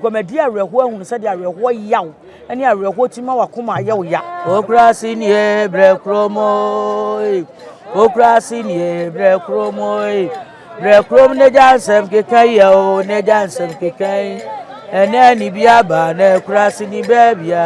komedi areho ahun se de areho yaw ene areho tima wakoma yaw ya okrasi ni ebre kromo okrasi ni ebre kromo bre krom ne jansem kekai yo ne jansem kekai ene ni bia ba na okrasi ni bebia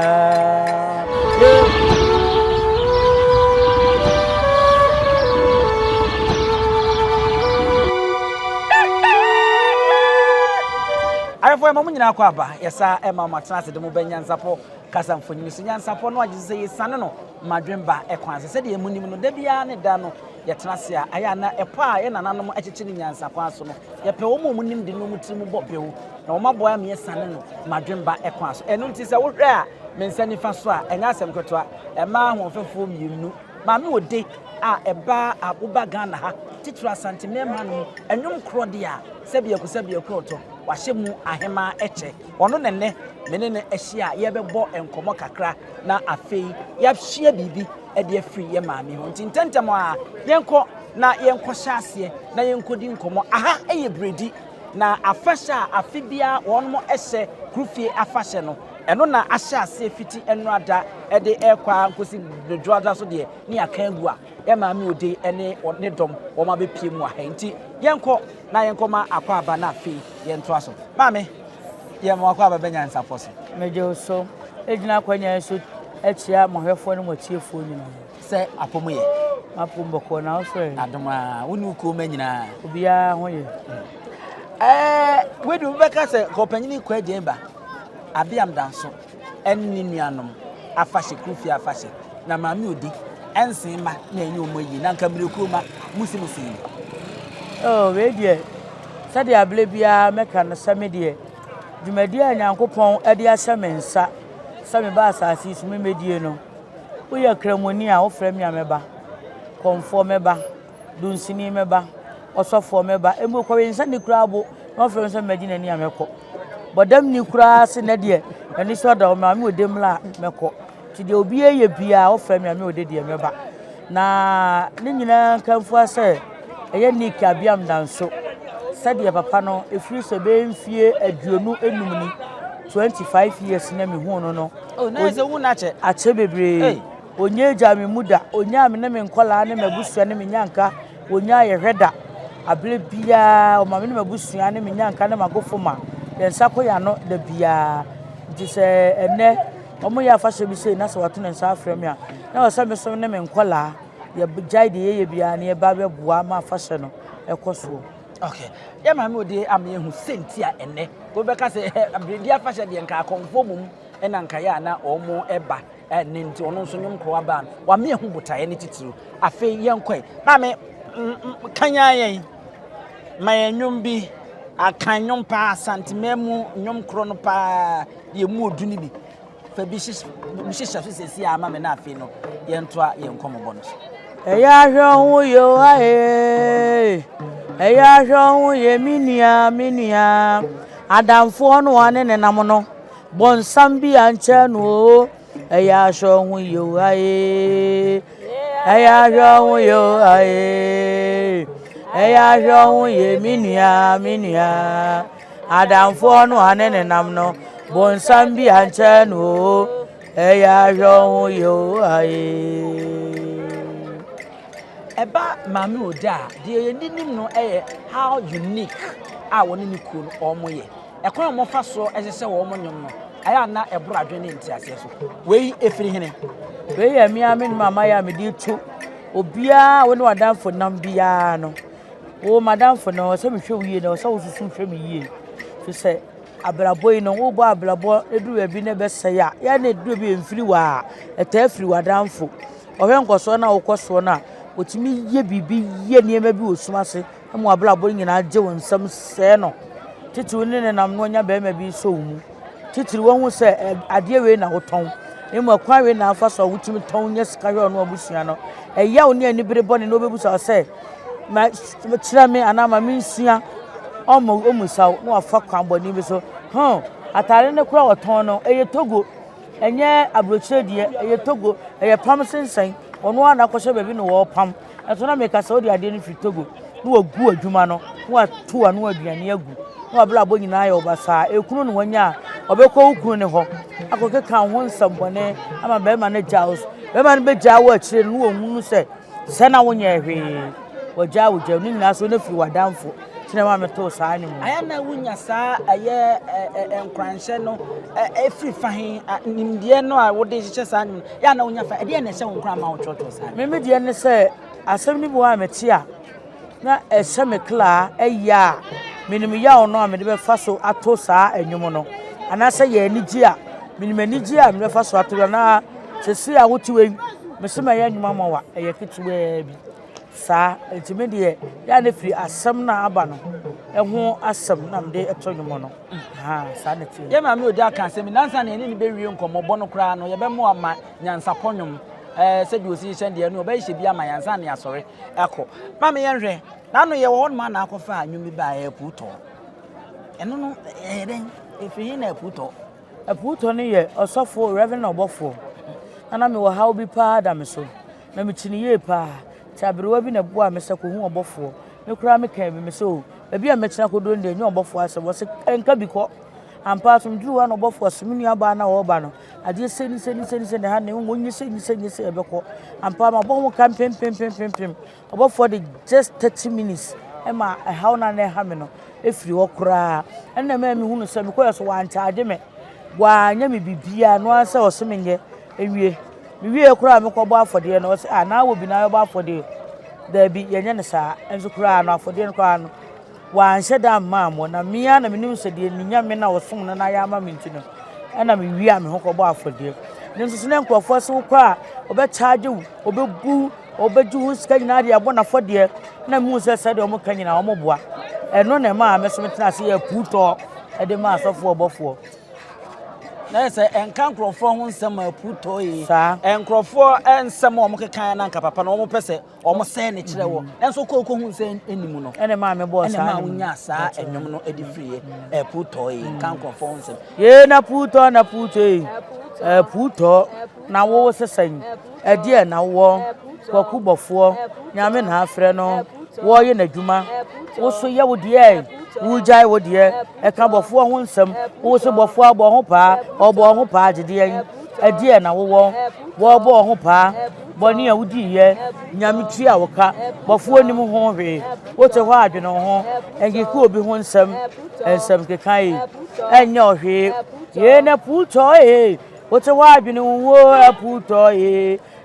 Arefo ema munyina akwa aba yesa ema matrase de mo Nyansapo kasa mfonyini so Nyansapo no agise yesane no madwemba ekwanse se de emunim no da bia ne da no yetrase a aya na epo a ye nananom akyeche ni Nyansapo aso no yepe wo mo munim de no mutirim bobewo na wo maboa me yesane no madwemba ekwanso eno nti se wo hwe a mensani fa so a enya asem ketoa ema ahofefo mienu Maame ode a eba abuba Ghana ha titira santimema no Nwomkro de a sebie kroto wahye ahema eche ono nenne menene ehia yebebo enkomo kakra na afei yahye bibi ede afri ye maame ho ntintentem a yenko na yenko hyase na yenkodi nkomo aha eye bredi na afasha afibia wonmo ehye krufie afashe no eno na ahyase fiti enrada ede ekwa nkosi dwoada so de ni akangu a ye maame ode ene ne dom wo ma bepie mu aha nti yenko na yenkoma akwa aba na afei yento aso maame ye mo akwa aba Nyansapo so meje so ejina kwanya so etia mohwefo ne motiefo nyina se apomuye apomboko na so adoma wonu ko manyina obia hoye wedu beka se kopanyini kwa jemba abiam danso enni nuanom afashe kufi afashe na maame odi ensin ma na enyi omoyi na nka mreku ma musimusi oh we die sade able bia meka no same die dwumadi a Nyankopon ade asemensa same ba asasi so memedie no wo ya kramoni a wo fra mi ameba konfo meba dunsini meba osofo meba emu kwa wensa ni krabo no fra wensa magina ni ameko bodam ni kura se na de ani so da maame odemla meko ti de obi eye bia wo fra mi ame odedie meba na ni nyina kanfu ase eye ni kabiam danso sade papa no efiri so be mfie aduonu enum ni 25 years na me hu no oh na ze wu na ache bebre onye jami muda onya me na me nkola na mabusua na me nyanka onya ye hweda able bia o ma me na mabusua na me nyanka na magofoma yensa ko ya no da bia nti se ene omo ya fashe bi se na se wato na nsa afrem ya na wasa me so na me nkola ye jaide ye bia na ye ba be boa ma fashe no ekoso okay ya maame odi ame hu sentia ene go beka se abredi afashe de nka konfo mum ena nka ya na omo eba ene nti ono nso Nwomkro aba wa me hu botaye ne titiru afei yenkoi maame kanya yen mayenwum bi akanyum pa santimemu Nwomkro no pa ye mu oduni bi fa bi shisha so sesi ama me na afei no yentoa yenkomo bono eya hwo yo ae eya hwo ye minia adamfo no ane ne nam no bonsam bi anche no eya hwo yo ae eya hwo yo ae eya hwo ye minia adamfo no ane ne nam no bonsam bi anche no eya hwo yo ae eba maame oda de yeninim no how unique a woni ni ku no omoye ekon mo fa so ehese wo mo nyom no aya na ebro adwe ne ntiase so wei efiri hene wei ya mi ame mama ya me di tu obia woni wadamfo nam bia no wo madamfo no se me hwe wiye no se wo susu hwe me yiye so se abraboi no wo bo abrabo edu abi ne be se ya na edu bi emfiri wa eta afiri wadamfo ohwe nkoso na wo koso na otimi ye bibi ye niema bi osumase emu ablabo nyina je wonsam se no titiri ne nam no nya be ma bi so mu titiri wo hu se ade we na woton emu akwa we na afa so wotimi ton nya sika we no abusua no eya oni ani bere bone no bebusa se ma tira me anama me nsua omusaw no afa kwan boni bi so atare ne kura woton no eye Togo enye abrochire die eye Togo eye pam sensen ono ana kwose bebi no wo pam eto na meka se odi ade no fi Togo no wagu adwuma no no atu anu aduane agu no ablabo nyina ya obasa ekunu no wanya obekọ ukru ne ho akọkẹ kan ho nsambone ama be ma ne jaws be ma ne be jawo akire no wo hunu se na wonye hwe wo jawo jaw ni na so na fi wadamfo tena ma meto saa ne mu aya na wunya saa aye enkranhye no efri fahin nimdie no a wode hye saa ne ya na wunya fa de na hye wonkra ma wo chocho saa me de ne se asem ni bo a meti a na ehye me kla eya minim ya ono a me de be fa so ato saa enwom no anase ye anigi a minim anigi a me be fa so ato na sesi a wotiwe mesema ya nwuma mawa eye ketewa bi saa entime de ya na firi asem na aba no eho asem na me de eto nwom no saa na tie ye Maame odi aka asem nansa na ene ni be wie nkomobo no kra no ye be mo ama Nyansapo nwom se di osi hye de no be hye bi ama yansa na asore eko Maame ye nhwe na no ye wo no na akofa nwom bi ba ye puto eno no den efi na puto ne ye osofo Reverend Obofo ana me wo hawo bi pa da me so na me chini ye pa tabrewa bi na bua me se ko hu Obofo me kura me kan bi me so bia me china ko do nde nyu Obofo ase wo se enka bi ko ampa tum duru wa no Obofo so me nua ba na wo ba no ade seni ha ne wonyi seni ebe ko ampa ma bo ho kan pem Obofo de just 30 minutes e ma hawo na na ha me no efiri wo kura enna me hunu se me ko yeso wa ntaade me wa nya me bibia no asa o se menye ewie me wie kura me ko bo afode no se na wo bi na bo afode da bi yenye ne saa enzo kura no afode no kwa no wa nhyɛ da maamo na mia na menim se de ninya me na wo som na ya ma me ntino na me wie a me ho ko bo afode ne nso ne nkrofo se wo kwa obe charge wo obebu obeju hu sika nyina de abo na fode na mu se se de o mo kanyina o mo boa eno na ma me so metena se ya puto e de ma asofo Obofo na se enka nkrofo ho nsem aputo yi enkrofo ensem o mo kekan na nka papa na o mo pese o mo se ne kire wo enso ko hu nsem enimu no ene ma me bo sa ene ma wunya sa enwom no edi free aputo yi enka nkrofo ho nsem ye na puto yi puto na wo sesan edi na wo kwaku bofo nyame na afre no wo ye na dwuma wo so ye wo de wo jai wo de e ka bofo ho nsem wo so bofo abo ho pa obo ho pa agede edi na wo bo ho pa boni a wudi ye nyame tu a wo ka bofo nim ho hwe wo te ho adwene ho engi ku obi ho nsem ke kai enye ohwe ye na puto wo te ho adwene wo aputo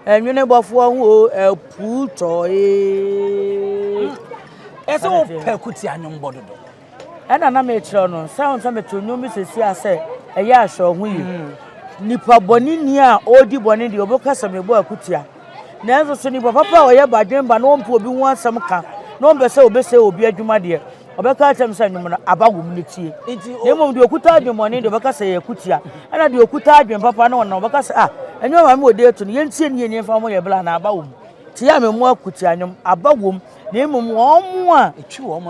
enwene bofo ho aputo ese wo pekuti anyom bododo ena na me kire no sound so meto nyom sesi ase eya ahwe ho yi nipa boni ni a odi boni de obokasa mebo akutia na enzo so ni papa oye badwemba na ompo obi ho asem ka na ombese obese obi adwuma de obeka atem sa nyom na abagum ne tie nemom de okuta adwemoni de obekasa ye akutia ena de okuta adwem papa na ona obekasa enyo ma me ode etu ne yentie ne ye fa mo ye bla na abawum tia me mo akutia nyom abawum nemom wo a etwi wo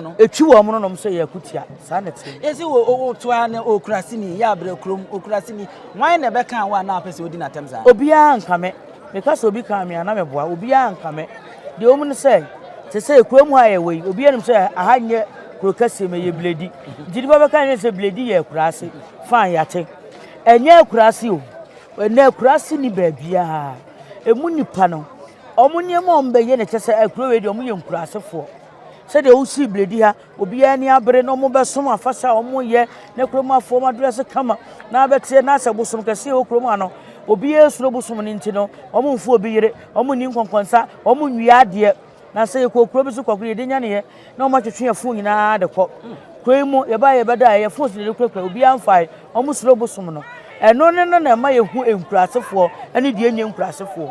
mo no no so ye akutia sa na tie esi wo to ane okurasini ya abra krom okurasini wan na be kan wa na apese odi na tem sa obia nkame because obi kan me na me boa obia nkame de omu ne se ekwamu ha ye we obia nim se ahanye kurokase me ye bledi jidi baba kan ye se bledi ye kurase fan yate enye kurase o na kurase ni baabia emu nipa no omunye mo mbe ye ne kese akuro we de omunye nkurasefo se de o si bledi ha obia ni abre no mo besom afasa omunye ne kromo afo ma dress kama na betie na se bosom kese o kromo ano obia esuro bosom ni ntino omunfo obi yire omuni nkonkonsa omunwi ade na se ko kuro bi so kwakuro ye de nya ne ye na o ma twetwe afo nyina de kɔ kwemu ye ba ye beda ye fo de kuro obia amfai omusuro bosom no eno ne no na ma ye hu enkurasefo ene de enye enkurasefo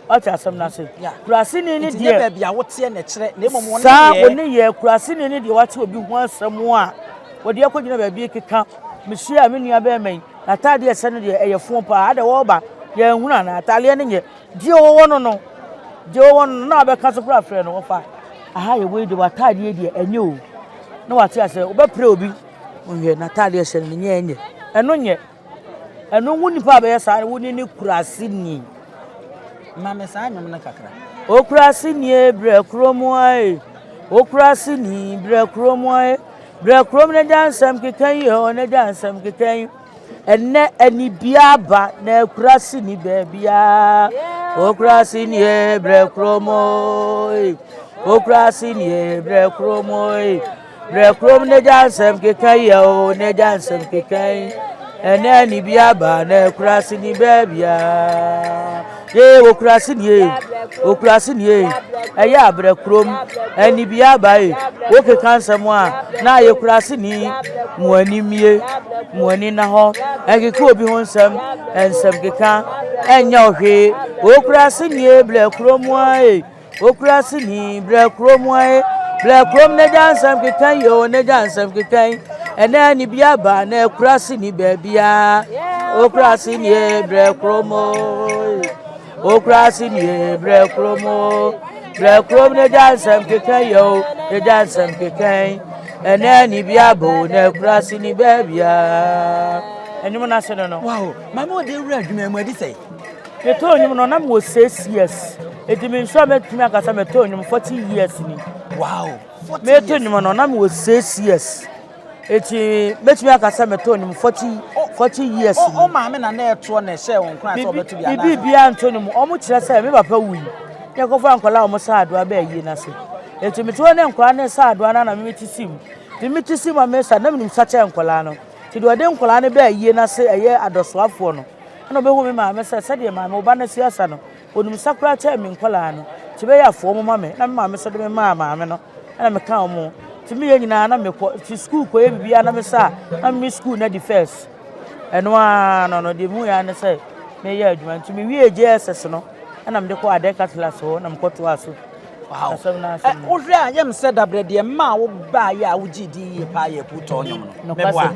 ati asem na se kurase ni de be bia wote na kire na emom won sa woni ye kurase ni de wate obi hu asem a wode akogina ba bi keka mehia me nua be men atade ese ne de eyefo pa ade wo ba ye hunu na atale ne ye die wo no na be ka so kura frɛ no wo fa aha ye we de watade de enye o na wate ase wo be pre obi onye na atade ese ne nye enye eno woni pa be sa woni ni kurase ni Maame sa nyom na kakra okurasi ni bre kromo ai okurasi ni bre kromo ai Brekrom ne Nyansam kekan yo ne Nyansam kekan enne ani biaba na kurasi ni bebia okrasi ni brekromo okrasi ni brekromo brekrom ne Nyansam kekan yo ne Nyansam kekan enne ani biaba na kurasi ni bebia okrasi ni eya brekrom ani biaba wokekan samwa na ye kurasi ni muanimie muani na ho ekeke obi ho nsam ensam keka enya ohwe okurase ni brekrom ai okurase ni brekrom ai brekrom ne Nyansam keka yo ne Nyansam keka ena ni biaba na okurase ni babia okurase ni brekrom okurase ni brekrom brekrom ne Nyansam keka yo ne Nyansam keka ena ni biabo na kurasi ni babia enyum na se no wow mama de wura adwuma mu adi sei me to enyum no na mo 6 years edimi nso metumi akasa me to enyum 40 years ni wow me to enyum no na mo 6 years eti metumi akasa me to enyum 40 years ni o maame na na eto na ehye won kran so betu bia na bibia antonim o mo kire se me papa wi ye ko fa nkola o mo sa ado aba yi na se eti me to ne nkola ne sa ado na me tisimu dimitisi ma mesa na mnim sache nkola no ti do de nkola ne ba yie na se eye adosoafo no na obehu me ma mesa se de ma me oba na siasa no onum sakura che me nkola no ti be ya fo mo ma me na me ma mesa de me ma me no na me ka omo ti me ye nyina na me ko ti school ko e bibia na me sa na me school na the first eno no de mu ya ne se me ye adwuma ti me wie JSS no na me de ko adeka class ho na me ko to aso wow ohwe a yem se dabre de ma wo ba ya wo gidi pa ye puto nyom no meboa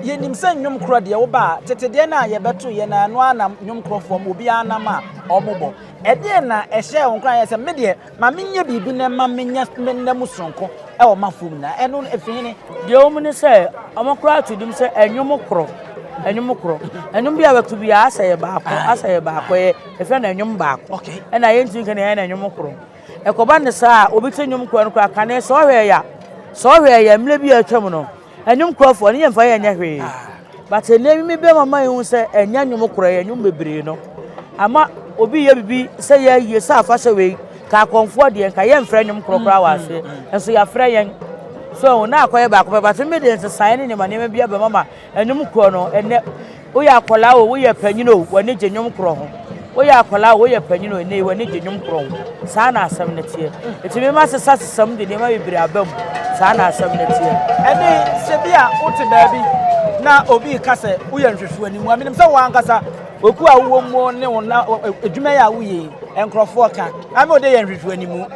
ye nim se Nwomkro de wo ba tetede na ye beto ye na no ana Nwomkro fom obi anam a omobo e de na ehye won kran ye se me de ma menye bibi na ma menya menna musonko e wo mafum na eno efini de o mu ne se amokra to dim se Nwomkro enum bia beto bia aseye baako e fe na enwum baako okay e na ye ntin kan ye na Nwomkro ekoba ne sa obi te Nwomkro no kwa kane so hwe ya mle bi atwam no Nwomkro fo ne yemfa ye nya hwe but enemi me be mama hu se enya Nwomkro ye nwum bebre no ama obi ye bibi se ye sa afa se we ka konfo de nka ye mfra Nwomkro kra wase enso ya fra yen so na akoye ba ko but me de nsesan ne mane me bia be mama Nwomkro no ene wo ya akola wo ye panyino wani je Nwomkro ho wo ya akola wo ye panyino ene wani je Nwomkro ho sa na asem ne tie etimi ma sesa sesam de ne ma bibiri abam sa na asem ne tie ene se bia wote baabi na obi kase wo ye nhwehwe ani mu aminim se wo ankasa oku a wo mo ne wona adwuma ya wo ye enkrofo ka ame ode ye nhwehwe ani mu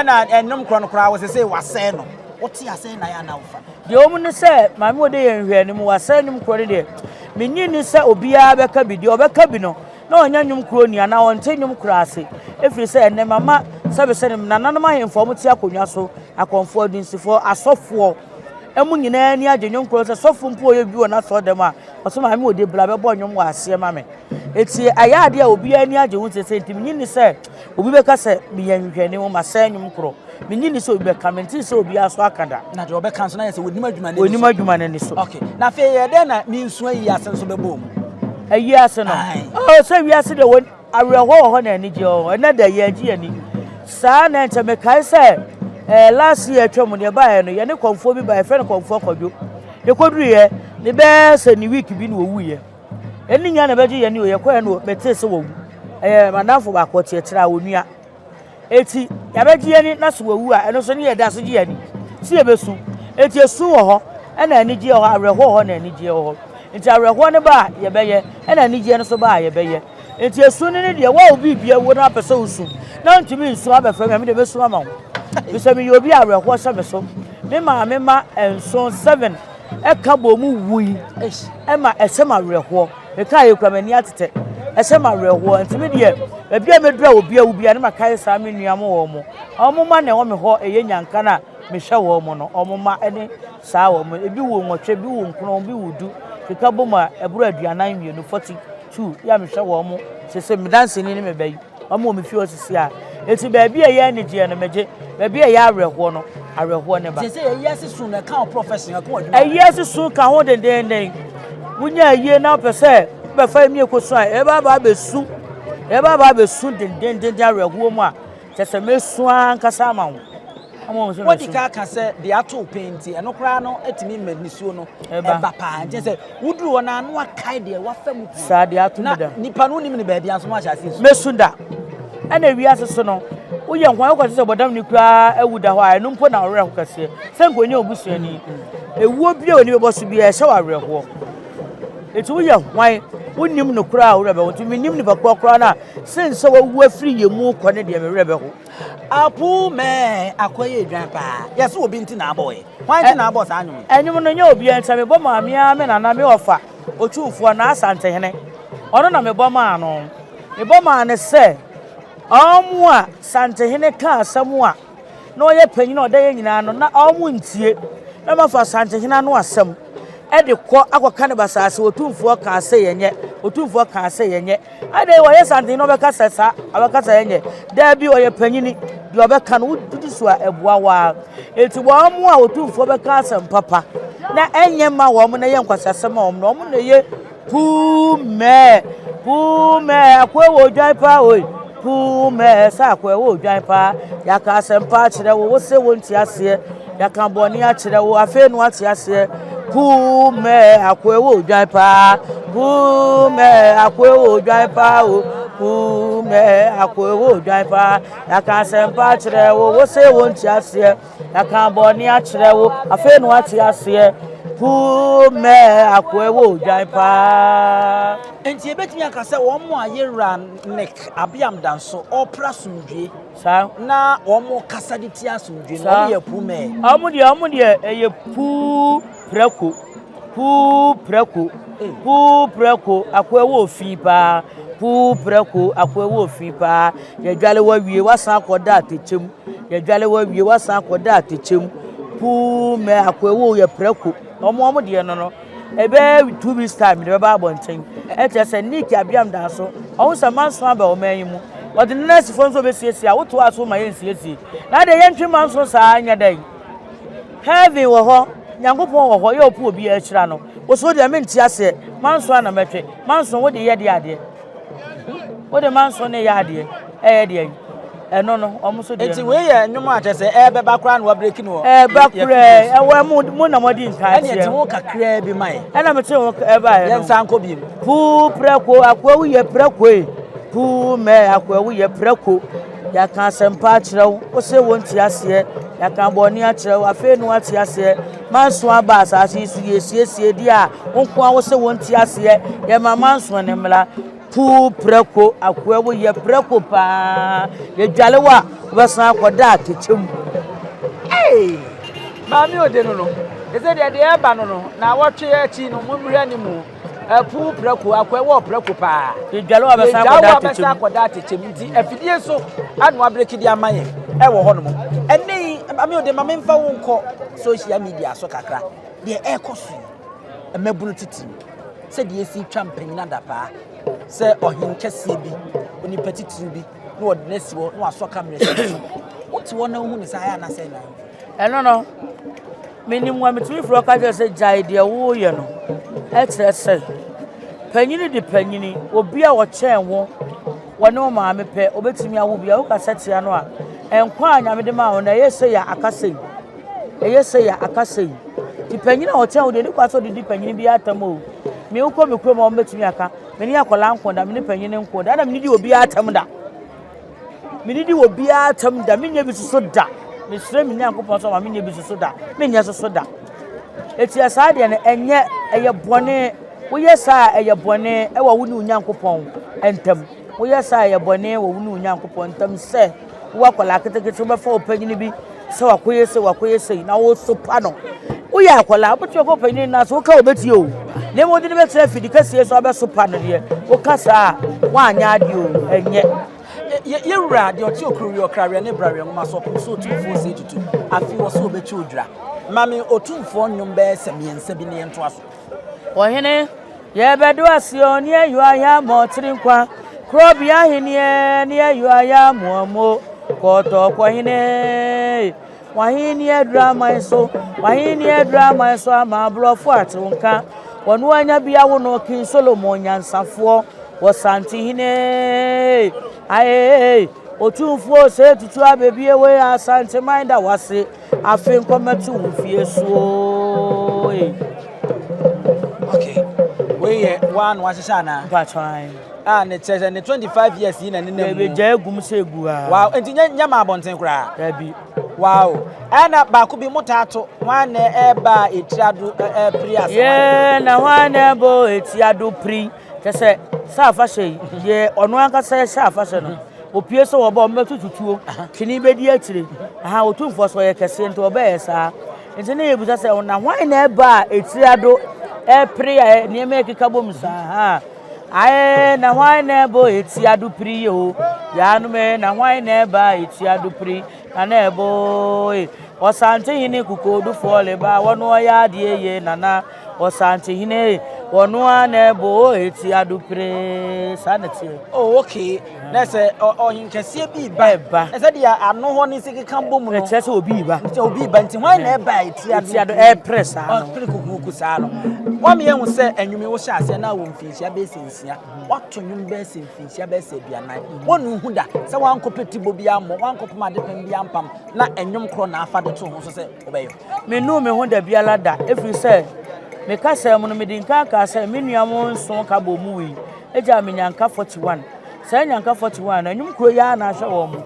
ena Nwomkro no kra wo se wase no wote ase na ya na wofa de o mu ne se maame ode ye nhwe ani mu wase Nwomkro ne de menyi ni se obia beka bi de obeka bi no na onya Nwomkro ni ana wonte Nwomkro ase efiri se ene mama sabe se ne nananom ahemfo mo ti akonwa so akonfo adinsifo asofo emu nyina ni agye Nwomkro se sofo mpo ye bi wona so dem a oso maame ode bla be bo nwom wa ase mame eti ayade a obi ani agye hu se ntimi nyi ni se obi beka se bi ye nhwene wo ma se Nwomkro menyi ni se obi beka menti se obi aso akada na de obeka so na ye se wonima adwuma ne so okay na fe ye de na mi nso ayi asen so bebo mu ayi ase no oh se wi ase de won awerho ho na ani je o na da ye agi ani sa na nche me kai se last year twam ne ba ye no ye ne konfo bi ba ye fe ne konfo kwadwo ye koduru ye ne be se ni week bi ne owu ye eni nya na beji ye ni o ye kwa no bete se wowu manafo ba ko tie tira onua eti ya beji ye ni na so wowu a eno so ne ye da so ji ye ni si ye besu eti esu wo ho e na ani je ho awerho ho na ani je ho enti awerho ne ba ye beye e na ani je no so ba ye beye enti esu ne de wa obi bia wo na pese usu na ntimi nsu abefra me de besu ama wo bisa mi obi awerho se me so me ma enso 7 e ka bo mu wui e ma esema awerho e ka ye kwa mani atete esema awerho ntimi de e bia medura obi awu bia ne makai sa me nuam wo mo omuma ne wo me ho eye nyanka na me hwe wo mo no omuma ene sa wo mo ebi wo nwotwe bi wo nkron bi wudu keka boma eburu aduanan mienu 42 ya me hwe wo mo sese me danse ni me bayi omo me fi osisi a eti baabi a ye ne je no meje baabi a ya awerɛhoɔ no awerɛhoɔ ne ba say yes soon na kan professional ko adwuma yes soon ka ho den wunya yie na pese be fa mi ekosu a e ba besu den awerɛhoɔ mu a kyese mesu ankasa ma wo what the car can say the ato paint and no kra no etimi mednisuo no eba pa je say wuduru wona no akai de wa fam sa de ato me da nipa no nim ne ba bia so ma chase mesunda ana wiase so no woyɛ hwan ko se bodam ni kra awuda hɔ a no mpo na ɔwerɛ ho kase sɛ nkoni obusuani ewuo bia oni bebo so bia ɛhyɛ wawerɛ ho eti woyɛ hwan wonim no kra a worɛbɛ ho tumi nim ni ba kra na sense wawu afiri yemu kɔ ne de merɛbɛ ho apu me akoye dwan pa yes obi nti na aboy hwan nti na abo sa anwum enyum no nya obi enta me bɔ maame a me nana me ofa otwumfo na asante hene ɔno na me bɔ maa no me bɔ maa ne sɛ ɔmo a sante hene ka asɛm a na ɔyɛ panyin ɔda yɛ nyina no na ɔmo ntie na mafa sante hene no asɛm ɛde kɔ akɔka ne basase otwumfo ka asɛ yenye otwumfo ka asɛ yenye ade wɔyɛ sante no bɛka sɛsa abɛka sɛ yenye da bi ɔyɛ panyini de ɔbɛka no wudu so a ɛboa wa eti wɔn a otwumfo bɛka asɛm papa na ɛnyɛ ma wɔn na yɛ nkwasasɛm a wɔn na wɔn na yɛ pume akɔ wɔ dwan pa oi pume sa akɔ wɔ dwan pa yaka asɛm pa kyerɛ wo se wɔn ti aseɛ yaka bɔne akyerɛ wo afei no ate aseɛ pume akɔ wɔ dwan pa pume akɔ wɔ dwan pa o pume akɔ wɔ dwan pa yaka asɛm pa kyerɛ wo se wɔn ti aseɛ yaka bɔne akyerɛ wo afei no ate aseɛ pume akɔ wɔ dwan pa enti ebetimi aka sɛ wɔn mo ayera nek abiam danso opra sumdwe sa na wɔn mo kasa de tia sumdwe no wɔn yɛ pume ɔmo de ɛyɛ pu preko akɔ wɔ fi pa pu preko akɔ wɔ fi pa ye dwale wa wie wasan akɔda atechem ye dwale wa wie wasan akɔda atechem pu me akɔ wɔ yɛ preko ɔmo de no ebe 2 weeks time de ba abɔnten ɛkyɛ sɛ Nick abiam da so ɔwo sɛ manso aba o man yi mu ɔde nurse fo nso besiesie a woto aso ma yɛ nsiesie na de yɛ ntwe manso saa anya dai heaven wɔ hɔ nyankopɔn wɔ hɔ yɛ opu obi akyira no wo so de menti ase manso ana mɛtwe manso wo de yɛ de ade wo de manso ne yɛ ade ɛyɛ de ɛno no ɔmo so de enti we yɛ nnwom a kyɛ sɛ ɛbɛba kra na wa break no ba kra ɛwɔ mu na modi nka ɛne enti wo kakra bi mai ɛna mete wo ɛba yɛn sanko bi pu preko akwa wo yɛ preko pu me akwa wo yɛ preko ya ka sempa kyerɛw wo se won ti aseɛ ya ka bɔne akyerɛw afei no ati aseɛ manso aba asase su yesiesie di a wonko a wo se won ti aseɛ ya manso ne mla pu preko akwa wo yɛ preko pa ye dwale wa wo san akɔda atechem maame ode no ese de eba no na wɔtwe achi no mumhwɛ ne mu pu preko akwa wo preko pa ye dwale wa bɛ san akɔda atechem nti afidie so anu abreki di amaye ɛwɔ hɔ no mo ɛne maame ode maame mfa wo nkɔ social media so kakra de ɛkɔso emabunu titiri sɛ de esi twa mpanyina da pa sɛ ɔhenkɛse bi oni petitiri bi no wɔde nesi wɔ no asɔ camera so wote wɔ na hu ne sa ya na sɛ na ɛno no minim wa mitumi fro ka je sɛ gyae de wo yɛ no ɛkyerɛ sɛ panyini de panyini obi a wɔkyɛn wo wɔne wo maame pɛ obetumi awo bia wo ka sɛtia no a ɛnkwa anyame de ma wo na yɛsɛ ya akasɛyi ti panyini a wɔkyɛn wo de ni kwa so de di panyini bi atam o me wo kɔ me kuro ma wo betumi aka me ne akola nkonda me ne panyini nkonda na me di obi atam da me di obi atam da me nya bi so da me sire me nyankopɔn so ma me nya bi so da me nya so da eti asa de ne enye eye bɔne wo yɛ sa eye bɔne e wo ne nyankopɔn entam wo yɛ sa eye bɔne wo ne nyankopɔn entam sɛ wo akola ketekete wo bɛfa opanyini bi sɛ wakoyɛ sɛ na wo so pa no wo yɛ akola obetu ko opanyini na so wo ka obeti o ne mo de be tira fidi kase so abeso pa no de wo ka sa wa anya ade o enye yewura de ɔte okuru okrawe ne brawe ngoma so so tumfo se tutu afi wo so obechi odwura mame otumfo nnwom be semiensa bi ne ento aso ohene ye bedo asio ne ayu aya mo tirinkwa krobia henie ne ayu aya momo koto kwahine wahini drama so wahini drama so ama brofo atunka wonu anya bia wo no kin Solomon Nyansafo wo santi hine aye otunfo se tutu abebie we asante minda wase afin kometu mfie so okay we one wasishana patwan ne chese ne 25 years yi na ne be jagum segu ha wow enti nyama abonten kura dabi wow ana ba ku bi mutato wane eba etiado prias ye na wane bo etiado pri kese sa afashe ye ono ankasa sa afashe no opie so wo ba metututuo twini bedi akire aha otumfo so ye kese nto oba yesa enti ne yebuza se na wane eba etiado pria ni me kika bom sa ha aye na wane bo etiado pri yo ya no me na wane eba etiado pri na ebo osante hini kukodu fole ba wono ya de ye nana osante hini wono ana ebo etiado pri sanete oh okay na se ohin kese bi ba ese dia ano ho ni sikika bom no kese obi ba nti wane eba etiado press ano pri kukuku sa no wa me hu se anwumi wo sha ase na wo mfinhia be sensia wato nwum be senfinhia be se bianan wonu hu da se wan kopeti bobi ammo wan kopoma de pem bia mpam na Nwomkro na afa de to ho so se obeyo menu me hu da biala da every say me ka se mu no me din ka se me nuamo nso ka bo mu wi eja me nyanka 41 se nyanka 41 na Nwomkro ya na ahwe wo mu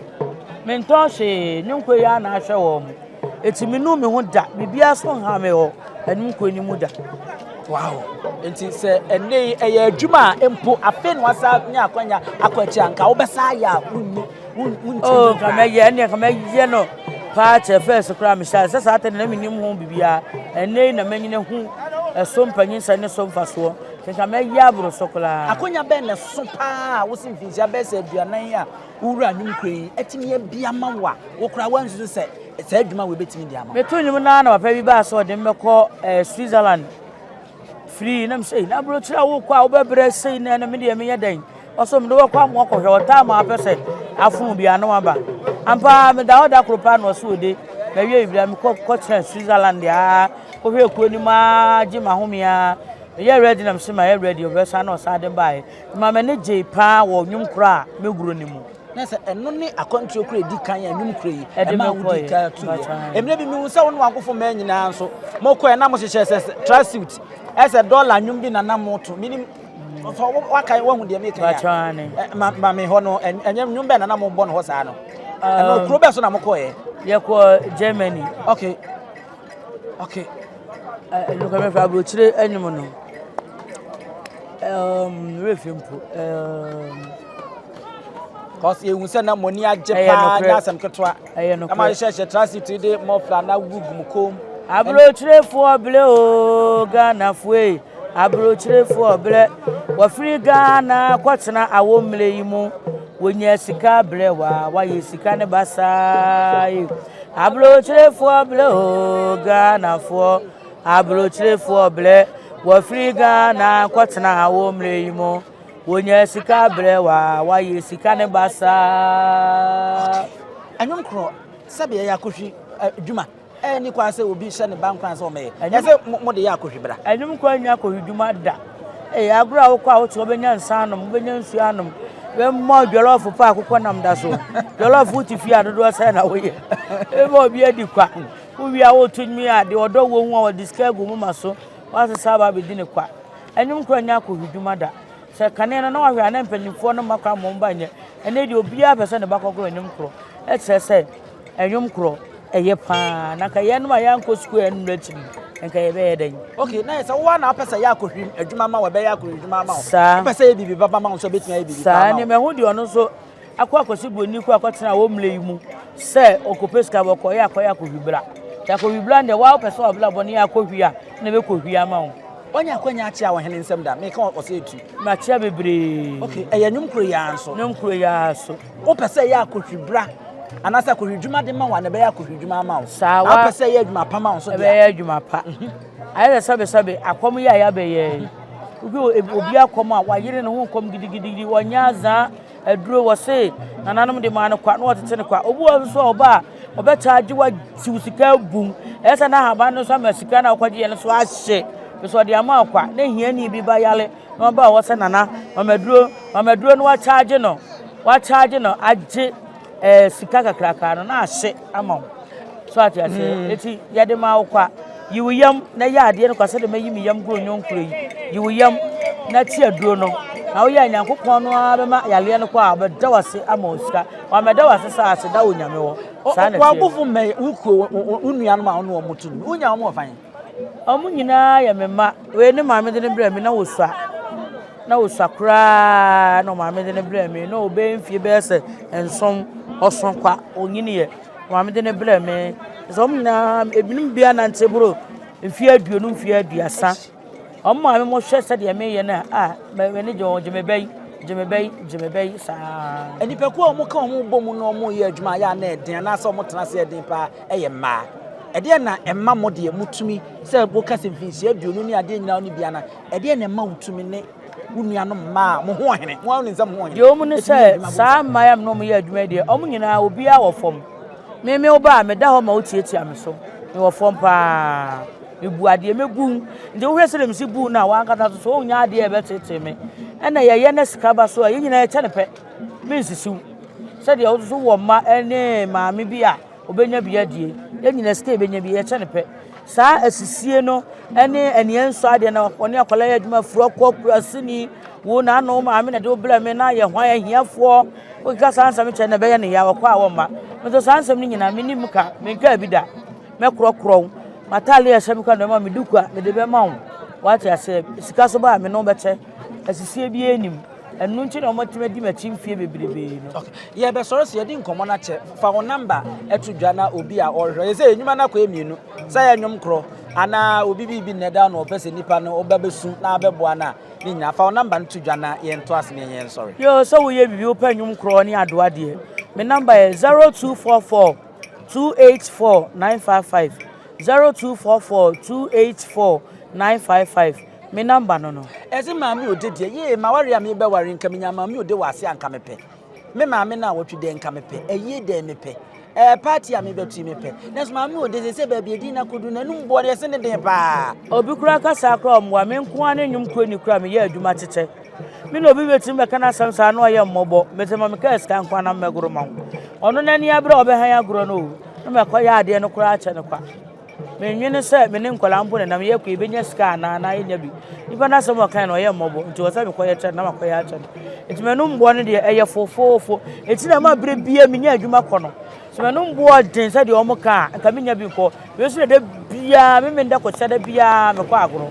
me nto hwe Nwomkro ya na ahwe wo mu eti menu me hu da bibia so ha me ho Nwomkro ni mu da wow enti se ene eye adwuma empo afen wasa nya akwanya akwachi anka wo besa ya unni oh kama ye no pa che first kra me sha se sa ate na minim ho bibia ene na manyine hu so mpanyin sa ne so mfaso kama ye abro sokola akwanya ben na so pa wo sim finja besa aduanan a wura Nwomkro yi etimi bia mawa wo kra wansu se adwuma we betimi dia ma meto nyim na papa bi ba so de mekọ Switzerland free na msey na bro tira wo kwa wo bebre sei na me de me yedan oso me do kwa mo ko hwe ota ma pese afun bia no aba ampa me da oda kropa no so de na wie ibra me ko Switzerland ya ko hwe ko ni ma ji ma homia ye ready na mse ma ye ready obesa na osa de bai ma me ne je pa wo Nwomkro a me guro ni mu na se eno ne akontro kro edi kan ya Nwomkro yi e ma wudi ka tu emre bi mi hu se wonu akofo ma nyina nso moko na mo hyehyɛ se tracksuit ese dollar nwum bi na na moto minim so wakai wahu de me kan ya ma me ho no enyem nwum be na na mo bo no ho saa no eno kro be so na moko ye ko Germany okay look at me for abrochire enyum no refimpo cause you say na money ajepa na asem ketwa ama hyehyɛ transit de mofla na gugum kom abrochire fo obele o Ghana fo abrochire fo obele wa free Ghana kwatena awomle yi mu wonya sika brewa wa ye sika ne basai abrochire fo obele o Ghana fo abrochire fo obele wa free Ghana kwatena awomle yi mu wonya sika brewa wa ye sika ne basa Nwomkro sabe ya kohwi dwuma ni kwa se obi hye ne bankwan se o me ya se mo de ya kohwi bra Nwomkro anya kohwi dwuma da agura wo kwa wo to benya nsa no benya nsu anom we mo jollof pa akokọ nam da so jollof utifi adodo se na wo ye e mo bi adi kwa wo wi a wo tunmi ade odo wo hu a wo disca gu mu maso wa se saba be di ne kwa Nwomkro anya kohwi dwuma da se kanena na wa hwe na mpanimfo no makwa mo mbanye ene de obi a pese ne bakọkọ Nwomkro e se Nwomkro eye pa na ka ye no ya nko school en retiri enka ye be yeden okay na se wo na pese ya kohwi adwuma ma we be ya kohwi adwuma ma wo pese ye bibi baba ma wo so betia ye bibi sa ni me hu de ono so akwa akosi boni ku akotena wo mle yimu se okopeska boko ya akwa ya kohwi bra ya kohwi bra nde wa pese obla boni ya kohwi a na be kohwi ama wo onya akwanya achi a wo hene nsem da me ka o se etu ma chia bebre okay eye Nwomkro ya nso Nwomkro ya so o pese ya kohwi bra anasa kohwi dwuma de ma wa na be ya kohwi dwuma ma wo sawa pese ya dwuma pa ma wo so be ya dwuma pa aye sabe akom ya be ye obi akom a wa yire ne ho kom gidigidi wonya za aduro wo se nananom de ma no kwa no wotete ne kwa obu wo so oba obetaaje wa sika bum esa na haba no so amasika na kwaje ne so ahye so de ama kwa na hia ni bi ba yale no ba wo se nana mamaduro no wa charge no agye sika kakraka no na ahye ama so ati ase eti yade ma kwa yiwuyam na yade no kwase de mayi mi yam go Nwomkro yi yiwuyam na ti aduro no na wo ya Nyankopon no abema yale no kwa abeda wase ama osika wa meda wase sa ase da onyame wo sa na wa bofu me ukro unuanu ma ono omutu unya omo ofan omu nyina ya mema we ne maame de ne bra mi na wosua kra no maame de ne bra mi no obe mfie be se ensom oson kwa onyini ye maame de ne bra mi so na ebinum bia na ntebro mfie aduonu mfie aduasa maame mo hwe se de me ye na me ne jemebei sa enipa ko omo ka omo bomu no omo ye adwuma ya na eden na so omo tena se eden pa eye ma ede na emma mo de mutumi se bo ka se mfinsi aduonu ni ade nyina oni bia na ede na emma mutumi ne wunuano ma mo ho hene mo ani nsam ho hene yo mu ne se sa mayam no mo ye adwuma de omo nyina obi a wo fom me oba me da ho ma otietia me so me wo fom pa ebu ade mebu nde wo hwese dem si bu na wa nkata so onya ade e betete me ena ye na sika ba so ye nyina e che ne pe me nsisiw se de wo so wo ma ene maame bi a obenya bi adie ye nyina sika ebenya bi ye che ne pe sa asisie no ene enenso ade na oni akola ya adwuma furo asini wo na no maame na de obla me na ye hwan ya hiafo o ka sansa me che ne be ye ne ya wo kwa wo ma me to sansa me nyina me nim ka me ka bi da me krokro matali ya shabi kwa ndo ma midukwa me de be ma wo wati ase sika so ba me no be che asisie bi enim enu nchi na omotima di machi mfie bebrebe no okay ye be soro se ye di nkomo na che fa wo number etudwa na obi a ohwe ye se enyuma na kwa emienu sa ya Nwomkro ana obi bi ne da no opese nipa no obabesu na abeboa na ni nyina fa wo number ntudwa na ye nto ase ne ye sorry yo so wo ye bibi opa Nwomkro ni adoa de me number is 0244 284 955 0244 284 955 me number no ezi maame odede ye ma wari am be wari nka menya maame ode wase anka mepe me maame na wotwede nka mepe eye de mepe party am be tu mepe nes maame odede se ba bi edi na kodu na num bo de se ne den pa obi kura ka sa kra omwa me nko ane Nwomkro ni kura me ye adwuma tete me no obi betim be kana samsa na oye mmobo metema me ka ska nko na mmegoro ma ono na ni abra obe han agoro no na me kwa ya ade no kura ache ne kwa me nwene se me ne nkola mbo na me ye kwa ebenya ska na enya bi iba na se mo kan na oye mmobo nti wo se me kwa ye che na ma kwa ya che nti me no mbo ne de eye fofofo enti na ma bre bia me nya adwuma kɔ no so me no mbo den se de omo ka nka me nya bi kɔ we so de bia me nda kɔ se de bia me kwa agoro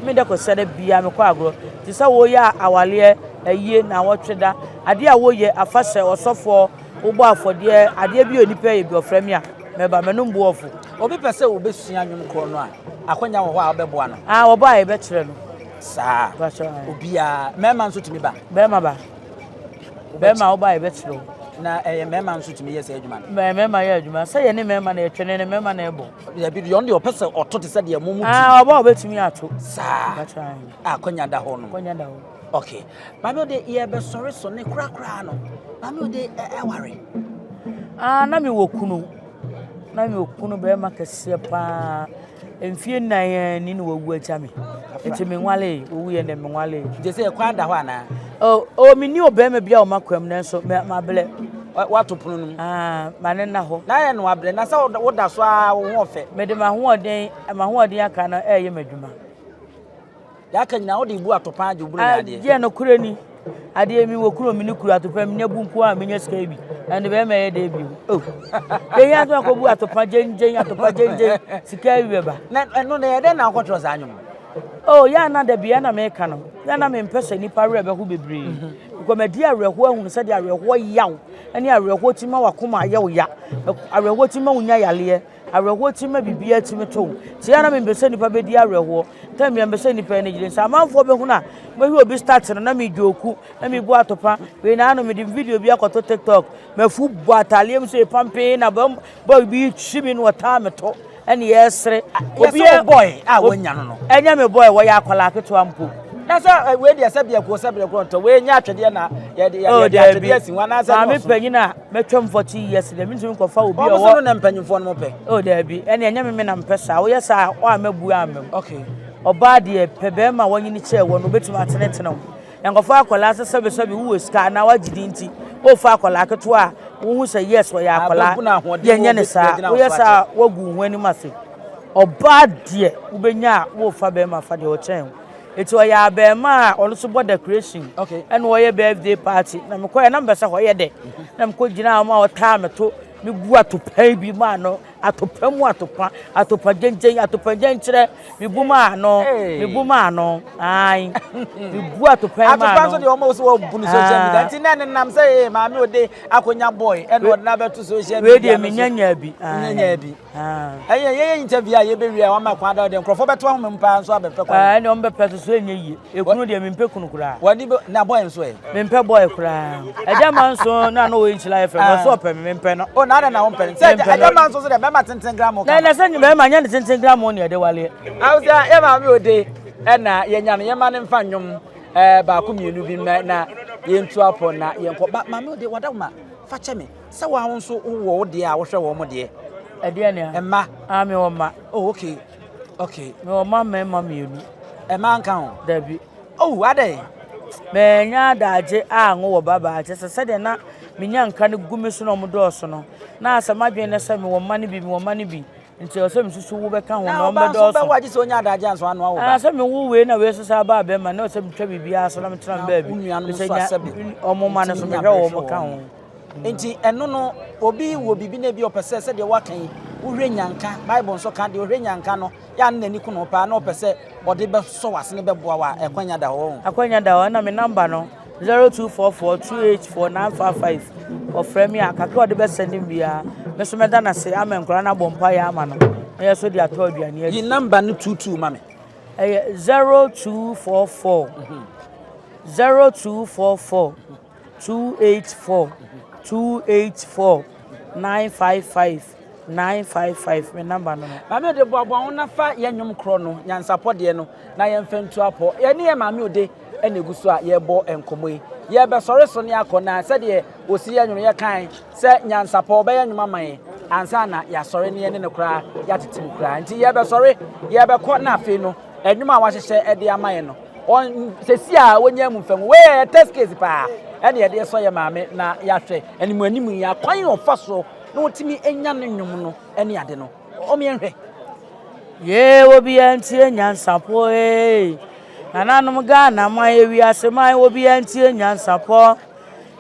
me nda kɔ se de bia me kwa agoro ti se wo ya awale aye na wo tweda ade a wo ye afase osofo wo bo afode ade bi onipa ye bi ofra mi a me ba me no mbo ofu obi pese obesua Nwomkro no a akwanya wo a obeboa no wo ba e be kire no sa obi a mema nso tumi ba bema wo ba e be kire na mema nso tumi yes adwuma mema ye adwuma se ye ne mema na etwene ne mema na ebo ya bi yon de opese oto te se de momu wo ba obetumi ato sa akwanya da ho no akwanya da ho okay maame ode ye be sori so ne kra no maame ode ware na me okunu be makase pa emfie nan ni no wawu acha me eti me nwale owu ye ne me nwale je se kwa da ho ana o me ni obema bia o makwam na so ma bele wato punu num mane na ho na ye no abele na sa wo da so a wo ho ofe me de ma ho odin aka na eye madwuma ya ka nyina wo de bu atopa age buru na ade je no kure ni ade mi wo kuro mi ni kuro atopa mi nya bu nko a me nya sika bi and be ma ye de bi de ya to ko bu atopa jenjen sika bi ba na no na ye de na akotro za anyum ya na da bia na me ka no ya na me mpese ni pa rebe ho bebre ko me di areho ahunu se di areho yaw ani areho tima wakoma yaw ya areho tima unya yale areho tima bibia timi to ti ya na me mpese ni pa be di areho ta me mpese ni pa ne gire sa manfo be hu na me hu obi start na me dwoku na me bu atopa we na no me di video bi akoto TikTok me fu bu ataliem se pampe na bo bi chibi no ta me to ani yesre obi boy a wonya no enya me boy wo ya akwala keto ampo na na say we dey say be ko nto we nya atwede na ye dey atwede asi wana say Maame panyina metwam 40 years dem ntumi kofa obi o wo na mpanyimfo no mo pe o da bi ene enya me na mpesa wo yesa o amabu amem okay oba de pebe ma wanyini che wo no betuma atenetene wo enkofa akola sebe wo sika na wagidi nti o fa akola aketo a wo hu say yes wo ya akola yenye ne sa wo yesa wagu hu ani mase oba de wo benya wo fa be ma fa de o chen eti o ya be ma ono so border creation okay and wo ye birthday party na me koye na mbesa ho ye de na me ko gina ma o ta meto me bu atopa bi ma no atopa mu atopa gengen me bu ma no ai me bu atopa ma no atopa so de omo so bu no social media nti na nam say Maame ode akonya boy and wo na beto social media we de me nyanya bi ye interview a ye be wi a wa ma kwa da de nkrofo beto ho mpa nso abepe kwa ne ombe peto so enye yi ekunu de me mpe kunu kura wani na boy nso e me mpe boy kura eja man so na no we nchila efe wo so ope me mpe no o na wo mpe say eja man so de be ma 10 gram o na say be ma nya 10 gram o ne de wale awusa ye Maame ode na ye nya no ye ma ne mfa nwom ba ko mienu bi na ye ntu apo na ye nko Maame ode wadama fa che me se wa ho nso wo de a wo hwe wo mo de ede ne emma me wo ma oh okay me wo ma mienu emma nka ho dabi oh ade me nya daje a ngo wo baba ache se de na minya nka ne gumi so no mo do so no na asamadwen ne se me wo ma ne bi nti o se me susu wo be ka ho no mbe do so be waji so nya daje anso anu awo ba se me wo we na we so sa ba be ma na o se me twa bibia so na me tena ba bi se nya o mo ma ne so me hwe wo mo ka ho enti eno no obi wo bibi na bi opese se de wakan uhwe nyanka bible nso ka de uhwe nyanka no ya nnani kuno pa na opese ode be so wase ne be boa wa ekwanya da ho na me number no 0244284955 ofre mi akaka ode be send bia me so meda na se amenkora na bompa ya ama no na so de ato aduane yi number no 22 mame 0244 284 955 me number no Maame ode boabo ho na fa ye Nwomkro no Nyansapo de no na ye mfentu apo ye ne ye Maame ode eneguso a ye bo enkomo yi ye be sore so ne akona se de osi ye nwom ye kan se Nyansapo be ye nwoma man ansa na ya sore ne ye ne kra ya tetim kra nti ye be sore ye be ko na afi no enwuma wa hyehye e de amaye no on sesi a wonya mu fam we test case pa ene ye de so ye Maame na ya hwe animu ya kwan ofa so no wotimi enya ne nwom no ene ade no o me nhwe ye obi antie Nyansapo nananum Ghana ma ewi aseman obi antie Nyansapo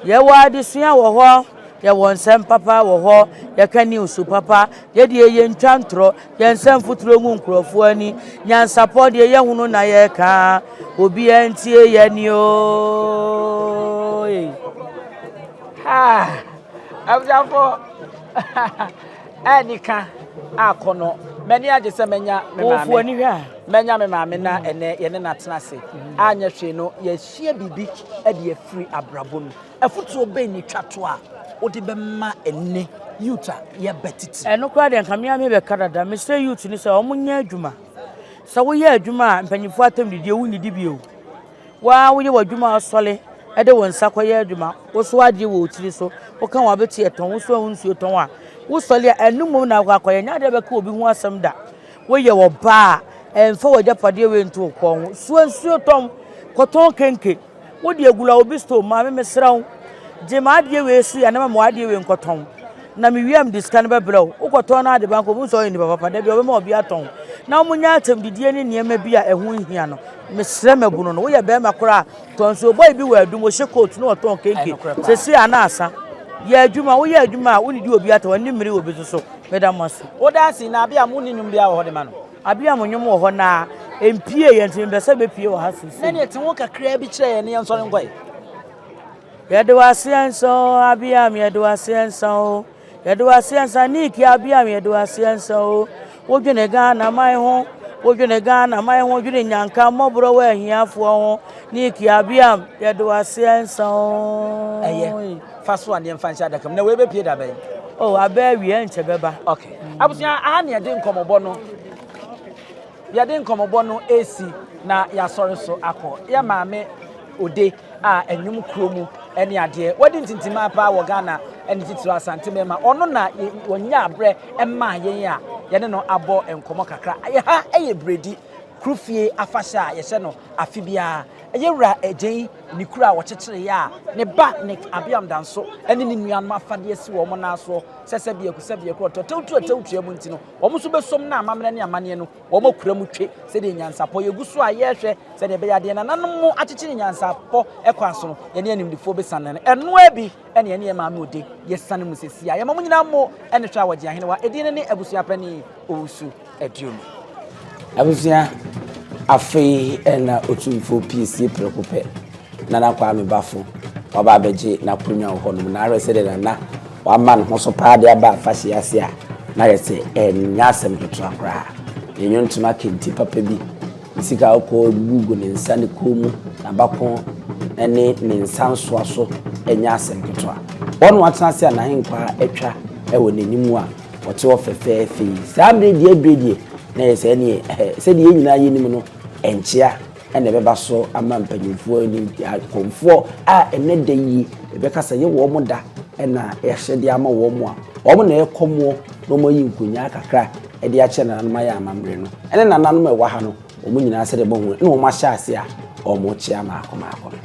ye wadi sua wo ho ye wonsem papa wo ho ye kani usu papa ye de ye ntwantro ye nsem futuro ngu nkrofo ani Nyansapo de ye hunu na ye ka obi antie ye ni o abjafo anika akono mani agese menya me Maame ni hwa menya me Maame na ene ye ne natena se anya hwe no ye hie bibi e de afiri abrabo no afutuo be ni twato a odi be ma ene yuta ye betiti eno kwa de nkamia me be Canada me say youth ni se omunya adwuma sa wo ye adwuma mpanyifo atam didie wo ni dibio wa wo ye wadwuma osole ede won sakoye adwuma wo so ade wo otiri so wo kan wa beti eton wo so nsuo ton a wo sole enum na akoye nya de be ka obi hu asem da wo ye wo ba emfa wo japade we ntu ko ho so nsuo ton koton kenke wo de agula obi sto ma me mesraw je ma ade we si anama mo ade we nkoton na me wiam diskan be brew wo koton na ade banko bu so yin papa da bi obi ma obi aton na mo nya atam didie ni niema bi a ehu hia no mesre mabuno no wo ye be makora tonso boy bi wa adum wo hye coat no oton kenke se si anasa ye adwuma wo ye adwuma wo ni di obi ato ni mmiri obi so medam maso wo da si na Appiah mu ni nwum bia wo ho de ma no Appiah mu nwum wo ho na empie ye ntim be se be pie wo ha sisi na ne tin wo kakra bi kire ye ne nsore ngoi ye de wasienso Appiah me de wasienso ye de wasiensa ni ki Appiah me de wasienso wo dwene Ghana mai ho wodwene Ghana mai ho dwene nyanka mobro wa ahiafo ho ni ki Appiah ye de wasienso eye faso ane mfansha dakam na we be pie da ben oh aba wie nche beba okay abusia a na ye de nkomobo no ye de nkomobo no esi na ya sorry so akọ ya maame ode a Nwomkro mu ene ade wodi ntintima pa wo Ghana ene titiro asante mema ono na wonya abre emma yen a ye ne no abo enkomo kakra ye ha eye bredi krufie afasha ye hye no afibia eye wura ejen ni kura wo kyekere ya ne ba ne abiam danso ene ni nuan mafade esi wo mo na so sesebie ko tewtu mu ntino wo mo so besom na amamene ne amane no wo mo kura mu twe se de nyansapo yeguso a ye hwe se de be ya de na nanom mu akyekere nyansapo ekwaso no ye ne animdifo besanne eno abi ene ye ne maame ode ye sane mu sesi ya ye mo nyina mo ene hwa wo je ahene wa edine ne abusua pani owusu aduomu abusia afei ena otumfo PC prekope nana kwa me bafo oba beje na prunya ho no na arese de na wa man ho so paade aba afahye ase a na yese enya asem keto akra enyontuma kenti papa bi sika akọ gugu ne nsa ne komu na bako ene ne nsa nso aso enya asem keto a wonu watena ase na henkwa etwa ewo n'enimu a wote wo fefefe saa bredi na yese ne se de nyina yenim no enchia ene beba so ama mpanyimfo ni akomfo a ene da yi ebeka sa ye wo mo da ena ehye de ama wo mo a wo mo na ekomo no mo yi nkonya kakra e de ache na nanma ya amamre no ene na nanma e wa ha no wo mo nyina se de bo hu na wo ma hya ase a wo mo chia ma akoma akoma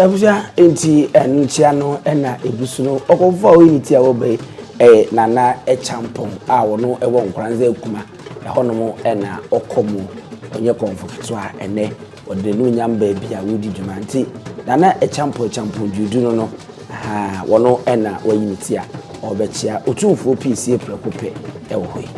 abuja enti enchia no ena ebusu no okonfo a oyiniti a wo be nana echampon a wono ewo nkranze akuma ehonom ena okomu onye konfo a ene ode no nyamba bia wodi dwumanti nana echampon judu no ha wono ena oyiniti a obechia otumfo PC prekope ewo hoi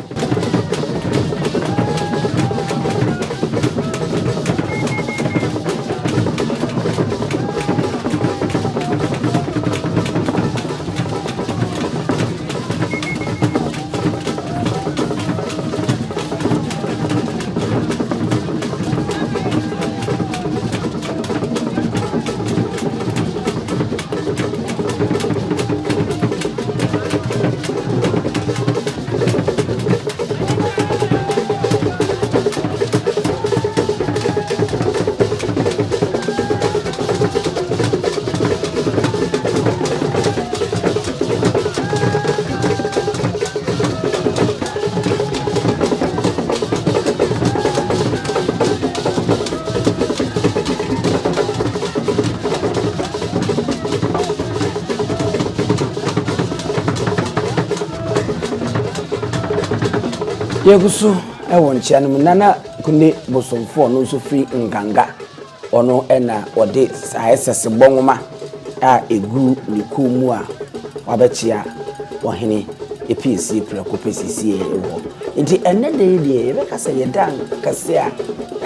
yegusu ewo nchia no nana kune bosomfo no so free nganga ono ena ode saesese bonwoma a egu nikumu a wabechia ohene EPC prekopesisi ewo nti enne de ebeka se yedan kase a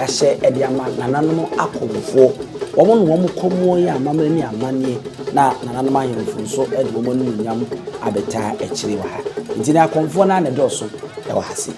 ahye ede ama nananom akomfo womo no womo komo ya amamre ni amane na nananom ahemfo so ede womo no nyam abeta ekire wa ha nti na akomfo na ne doso ewo hase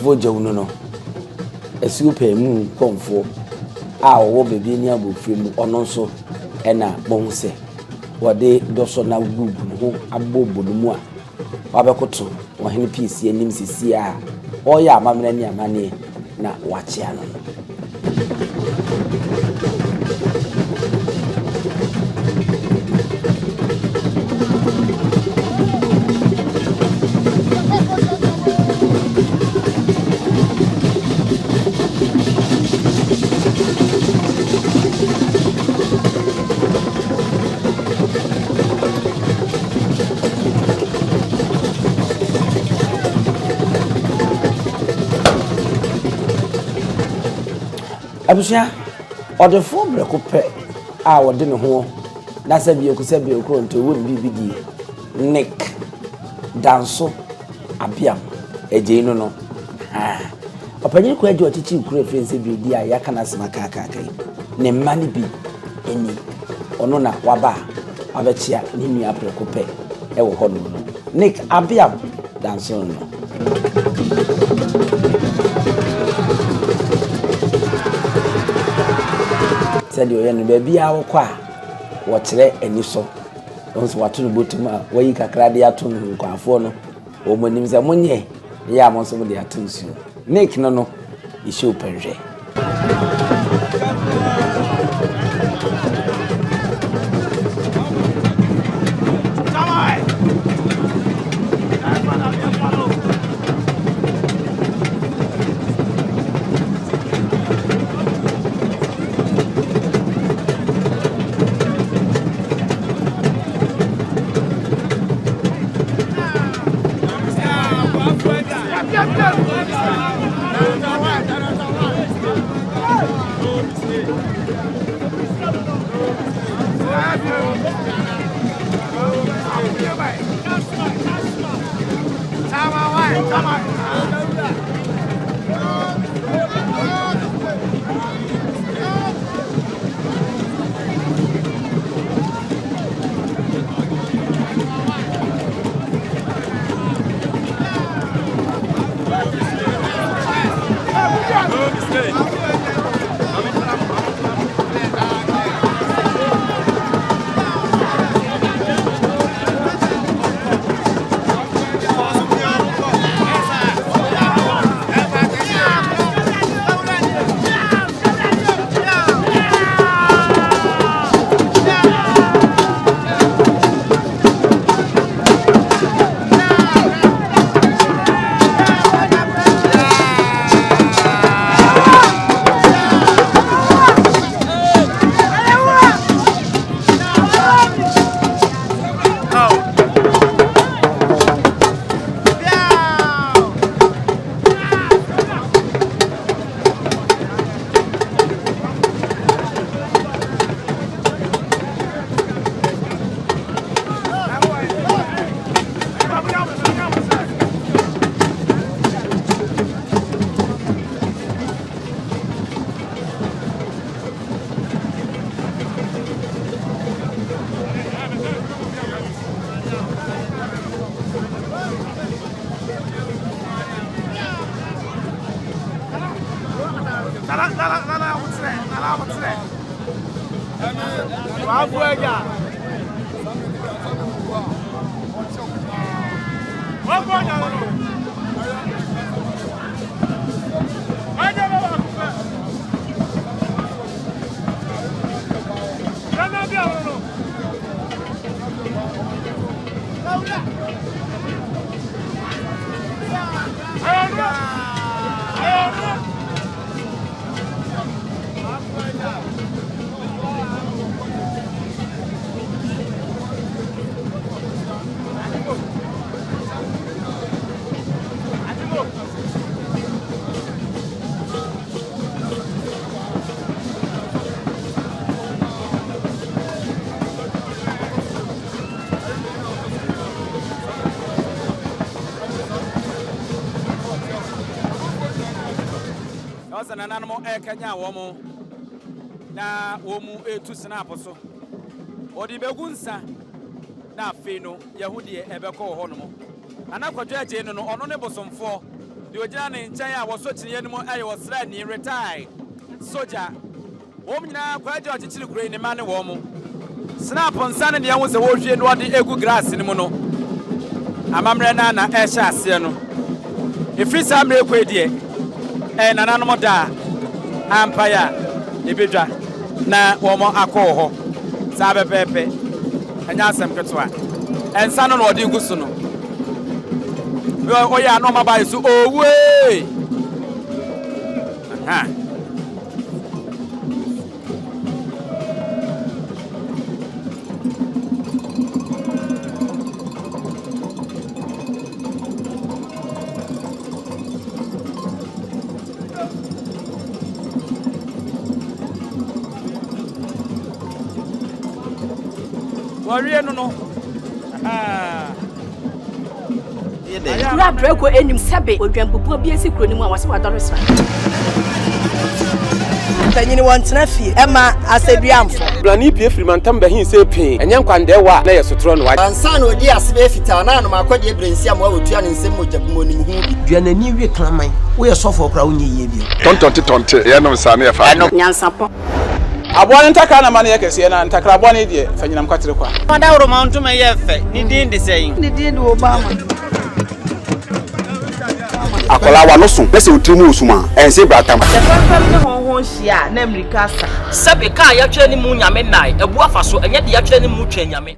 Tonsu GY no super mu konfo a wo bebe ni abofre mu ono nso ena bon se wode doso na gugu ho abobo no mu a wabekoto wo hene piece anim sisi a oya amamena ni amane na wache ano Abusia odefo breko pe a wode ne ho na sabi okro nto wo ni bibigi Nick danso Appiah eje ino no opanyi ko eje ochichi ukure fense bi di a yaka na sema kaka ne mani bi eni ono na waba abechia ni nua breko pe e wo ho no Nick Appiah danso no said you no baby a wo kwa wo kire ani so onso wato no botuma wayi kakra de ato no kwafo no o monim se monye ya mo so de ato nsu Nick no isho penje Nanamo Kenya womo na womu etu snap so odi begunsa na afei no yahudi ebekọ ho no anakwadwa agye no ono ne bosomfo The Ojana in China was watching anymore. I was ready, retired. Soldier. Woman, quite a little grain, a man, a woman. Snap on Sunday, I was a warrior and what the egu grass in the mono. Amamrena, Esha, Siano. If it's a milk way, dear, and an animal da, Appiah, Ebenezer, na woman Akoho, Sabe Pepe, and Nyansapo Tv, and Sanon or Dingusuno. Oh, yeah, no, my body, so oh, way. Warrior no. Na breko enim sebe odwampopo bi esi kroni mu a wase wadore sra. Tanyini wontena fie ema aseduamfo. Blani pie frimantam be hin se pin. Enye nkwande wa na yesotro no wa. Ansa na odi asebe fita na anum akode ebrensi am wa wotua ne nsem mojabumo nim hu bi. Duanani wie klaman. Wo ye sofo kra wonye yie bi. Tonte ye no nsa na ye fa. Nyansapo. Aboa ntakra na mane yakese na ntakra aboa ne de fanyinam kwatere kwa. Mada woro mantum ye fe. Ni din de sayin. Ni din do Obama. Akola wa no so pese otrimu osuma ense bratam. The family ne honhon hia na America sa. Sebe ka ya twere ni mu nyame nai. Ebu afa so enye de ya twere ni mu twa nyame.